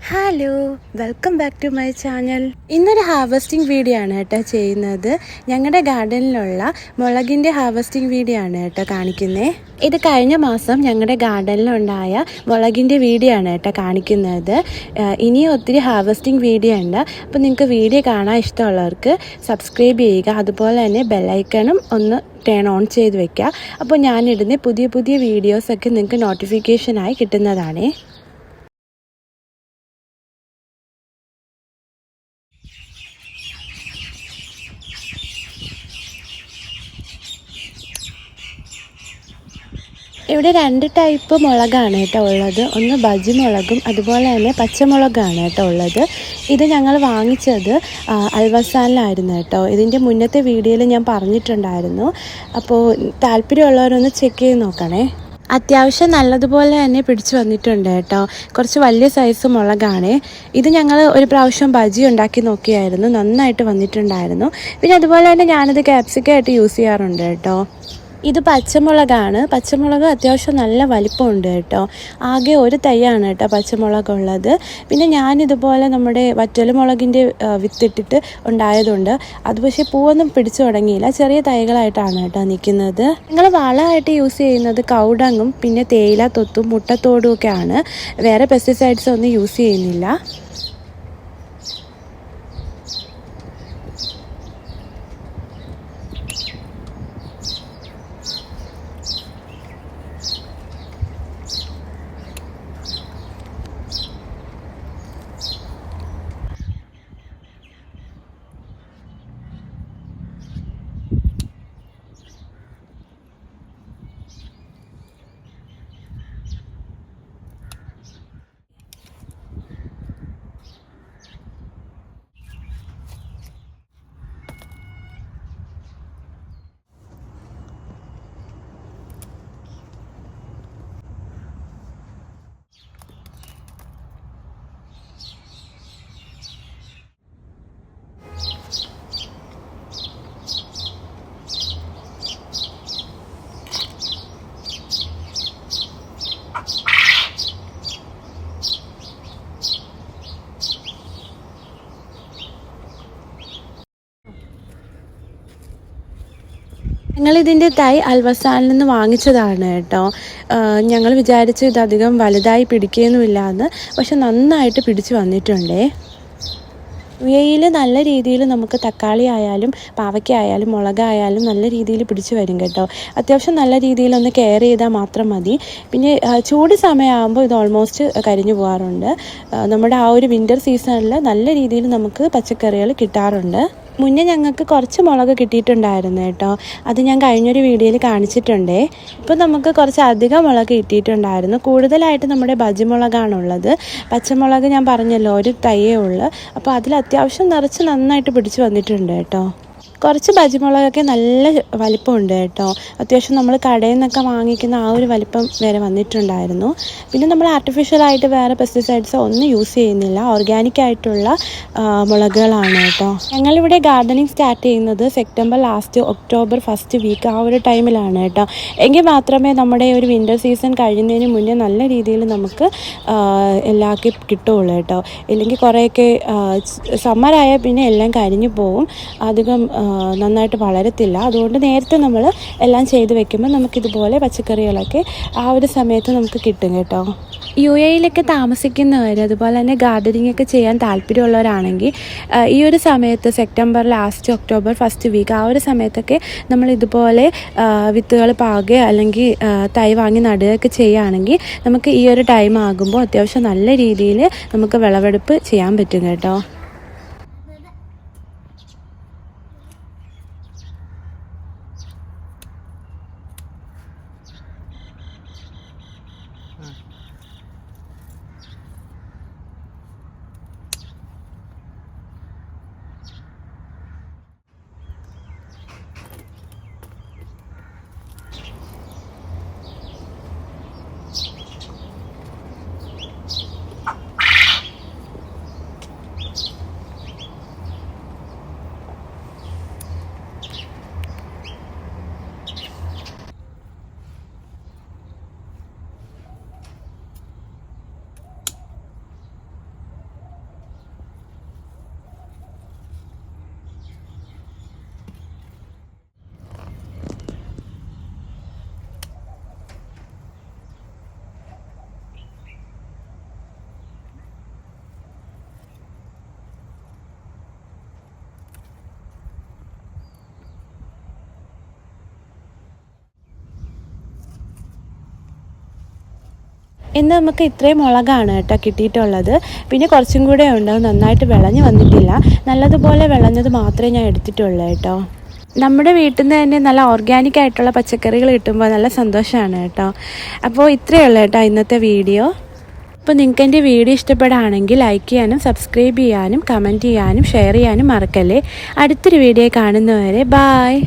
Hello, welcome back to my channel. ഇന്നൊരു harvesting video ആണ് കേട്ടോ ചെയ്യുന്നത്. ഞങ്ങളുടെ ഗാർഡനിലുള്ള മുളകിൻ്റെ ഹാർവെസ്റ്റിംഗ് വീഡിയോ ആണ് കേട്ടോ കാണിക്കുന്നത്. ഇത് കഴിഞ്ഞ മാസം ഞങ്ങളുടെ ഗാർഡനിലുണ്ടായ മുളകിൻ്റെ വീഡിയോ ആണ് കേട്ടോ കാണിക്കുന്നത്. ഇനിയും ഒത്തിരി ഹാർവെസ്റ്റിംഗ് വീഡിയോ ഉണ്ട്. അപ്പോൾ നിങ്ങൾക്ക് വീഡിയോ കാണാൻ ഇഷ്ടമുള്ളവർക്ക് സബ്സ്ക്രൈബ് ചെയ്യുക. അതുപോലെ തന്നെ ബെല്ലൈക്കണും ഒന്ന് ടേൺ ഓൺ ചെയ്ത് വെക്കുക. അപ്പോൾ ഞാനിടുന്ന പുതിയ പുതിയ വീഡിയോസൊക്കെ നിങ്ങൾക്ക് നോട്ടിഫിക്കേഷനായി കിട്ടുന്നതാണേ. ഇവിടെ 2 ടൈപ്പ് മുളകാണ് കേട്ടോ ഉള്ളത്. ഒന്ന് ബജി മുളകും അതുപോലെ തന്നെ പച്ചമുളകാണ് കേട്ടോ ഉള്ളത്. ഇത് ഞങ്ങൾ വാങ്ങിച്ചത് അൽവസാനിലായിരുന്നു കേട്ടോ. ഇതിൻ്റെ മുന്നത്തെ വീഡിയോയിൽ ഞാൻ പറഞ്ഞിട്ടുണ്ടായിരുന്നു. അപ്പോൾ താല്പര്യമുള്ളവരൊന്ന് ചെക്ക് ചെയ്ത് നോക്കണേ. അത്യാവശ്യം നല്ലതുപോലെ തന്നെ പിടിച്ചു വന്നിട്ടുണ്ട് കേട്ടോ. കുറച്ച് വലിയ സൈസ് മുളകാണ്. ഇത് ഞങ്ങൾ ഒരു പ്രാവശ്യം ബജി ഉണ്ടാക്കി നോക്കിയായിരുന്നു, നന്നായിട്ട് വന്നിട്ടുണ്ടായിരുന്നു. പിന്നെ അതുപോലെ തന്നെ ഞാനിത് ക്യാപ്സിക്കമായിട്ട് യൂസ് ചെയ്യാറുണ്ട് കേട്ടോ. ഇത് പച്ചമുളകാണ്. പച്ചമുളക് അത്യാവശ്യം നല്ല വലിപ്പമുണ്ട് കേട്ടോ. ആകെ ഒരു തൈയാണ് കേട്ടോ പച്ചമുളകുള്ളത്. പിന്നെ ഞാനിതുപോലെ നമ്മുടെ വറ്റൽമുളകിൻ്റെ വിത്തിട്ടിട്ട് ഉണ്ടായതുണ്ട്. അത് പക്ഷേ പൂവൊന്നും പിടിച്ചു തുടങ്ങിയില്ല, ചെറിയ തൈകളായിട്ടാണ് കേട്ടോ നിൽക്കുന്നത്. ഞങ്ങൾ വളമായിട്ട് യൂസ് ചെയ്യുന്നത് കൗഡങ്ങും പിന്നെ തേയില തൊത്തും മുട്ടത്തോടും ഒക്കെയാണ്. വേറെ പെസ്റ്റിസൈഡ്സ് ഒന്നും യൂസ് ചെയ്യുന്നില്ല. ഞങ്ങളിതിൻ്റെ തൈ അൽവസാനിൽ നിന്ന് വാങ്ങിച്ചതാണ് കേട്ടോ. ഞങ്ങൾ വിചാരിച്ചു ഇതധികം വലുതായി പിടിക്കുകയൊന്നുമില്ലാന്ന്. പക്ഷെ നന്നായിട്ട് പിടിച്ചു വന്നിട്ടുണ്ടേ. യുഎഇയിൽ നല്ല രീതിയിൽ നമുക്ക് തക്കാളി ആയാലും പാവയ്ക്ക ആയാലും മുളകായാലും നല്ല രീതിയിൽ പിടിച്ചു വരും കേട്ടോ. അത്യാവശ്യം നല്ല രീതിയിലൊന്ന് കെയർ ചെയ്താൽ മാത്രം മതി. പിന്നെ ചൂട് സമയമാകുമ്പോൾ ഇത് ഓൾമോസ്റ്റ് കരിഞ്ഞു പോകാറുണ്ട്. നമ്മുടെ ആ ഒരു വിൻ്റർ സീസണിൽ നല്ല രീതിയിൽ നമുക്ക് പച്ചക്കറികൾ കിട്ടാറുണ്ട്. മുന്നേ ഞങ്ങൾക്ക് കുറച്ച് മുളക് കിട്ടിയിട്ടുണ്ടായിരുന്നു കേട്ടോ. അത് ഞാൻ കഴിഞ്ഞൊരു വീഡിയോയിൽ കാണിച്ചിട്ടുണ്ടേ. ഇപ്പോൾ നമുക്ക് കുറച്ച് അധികം മുളക് കിട്ടിയിട്ടുണ്ടായിരുന്നു. കൂടുതലായിട്ട് നമ്മുടെ ബജി മുളകാണുള്ളത്. പച്ചമുളക് ഞാൻ പറഞ്ഞല്ലോ ഒരു തൈയേ ഉള്ളൂ. അപ്പോൾ അതിൽ അത്യാവശ്യം നിറച്ച് നന്നായിട്ട് പിടിച്ചു വന്നിട്ടുണ്ട് കേട്ടോ. കുറച്ച് ബജിമുളകൊക്കെ നല്ല വലിപ്പമുണ്ട് കേട്ടോ. അത്യാവശ്യം നമ്മൾ കടയിൽ നിന്നൊക്കെ വാങ്ങിക്കുന്ന ആ ഒരു വലിപ്പം വരെ വന്നിട്ടുണ്ടായിരുന്നു. പിന്നെ നമ്മൾ ആർട്ടിഫിഷ്യലായിട്ട് വേറെ പെസ്റ്റിസൈഡ്സോ ഒന്നും യൂസ് ചെയ്യുന്നില്ല. ഓർഗാനിക് ആയിട്ടുള്ള മുളകുകളാണ് കേട്ടോ. ഞങ്ങളിവിടെ ഗാർഡനിങ് സ്റ്റാർട്ട് ചെയ്യുന്നത് September last October first week ആ ഒരു ടൈമിലാണ് കേട്ടോ. എങ്കിൽ മാത്രമേ നമ്മുടെ ഒരു വിൻ്റർ സീസൺ കഴിയുന്നതിന് മുന്നേ നല്ല രീതിയിൽ നമുക്ക് എല്ലാവർക്കും കിട്ടുകയുള്ളൂ കേട്ടോ. ഇല്ലെങ്കിൽ കുറേയൊക്കെ സമ്മറായാൽ പിന്നെ എല്ലാം കരിഞ്ഞു പോകും, അധികം നന്നായിട്ട് വളരത്തില്ല. അതുകൊണ്ട് നേരത്തെ നമ്മൾ എല്ലാം ചെയ്ത് വെക്കുമ്പോൾ നമുക്കിതുപോലെ പച്ചക്കറികളൊക്കെ ആ ഒരു സമയത്ത് നമുക്ക് കിട്ടും കേട്ടോ. യുഎഇയിലൊക്കെ താമസിക്കുന്നവർ അതുപോലെ തന്നെ ഗാർഡനിങ് ഒക്കെ ചെയ്യാൻ താല്പര്യമുള്ളവരാണെങ്കിൽ ഈ ഒരു സമയത്ത് September last October first week ആ ഒരു സമയത്തൊക്കെ നമ്മൾ ഇതുപോലെ വിത്തുകൾ പാകുകയോ അല്ലെങ്കിൽ തൈ വാങ്ങി നടുകയൊക്കെ ചെയ്യുകയാണെങ്കിൽ നമുക്ക് ഈ ഒരു ടൈം ആകുമ്പോൾ അത്യാവശ്യം നല്ല രീതിയിൽ നമുക്ക് വിളവെടുപ്പ് ചെയ്യാൻ പറ്റും കേട്ടോ. ഇന്ന് നമുക്ക് ഇത്രയും മുളകാണ് കേട്ടോ കിട്ടിയിട്ടുള്ളത്. പിന്നെ കുറച്ചും കൂടെ ഉണ്ട്, നന്നായിട്ട് വിളഞ്ഞ് വന്നിട്ടില്ല. നല്ലതുപോലെ വിളഞ്ഞത് മാത്രമേ ഞാൻ എടുത്തിട്ടുള്ളൂ കേട്ടോ. നമ്മുടെ വീട്ടിൽ നിന്ന് തന്നെ നല്ല ഓർഗാനിക് ആയിട്ടുള്ള പച്ചക്കറികൾ കിട്ടുമ്പോൾ നല്ല സന്തോഷമാണ് കേട്ടോ. അപ്പോൾ ഇത്രയേ ഉള്ളൂ കേട്ടോ ഇന്നത്തെ വീഡിയോ. അപ്പോൾ നിങ്ങൾക്ക് എൻ്റെ വീഡിയോ ഇഷ്ടപ്പെടുകയാണെങ്കിൽ ലൈക്ക് ചെയ്യാനും സബ്സ്ക്രൈബ് ചെയ്യാനും കമൻറ്റ് ചെയ്യാനും ഷെയർ ചെയ്യാനും മറക്കല്ലേ. അടുത്തൊരു വീഡിയോ കാണുന്നവരെ ബായ്.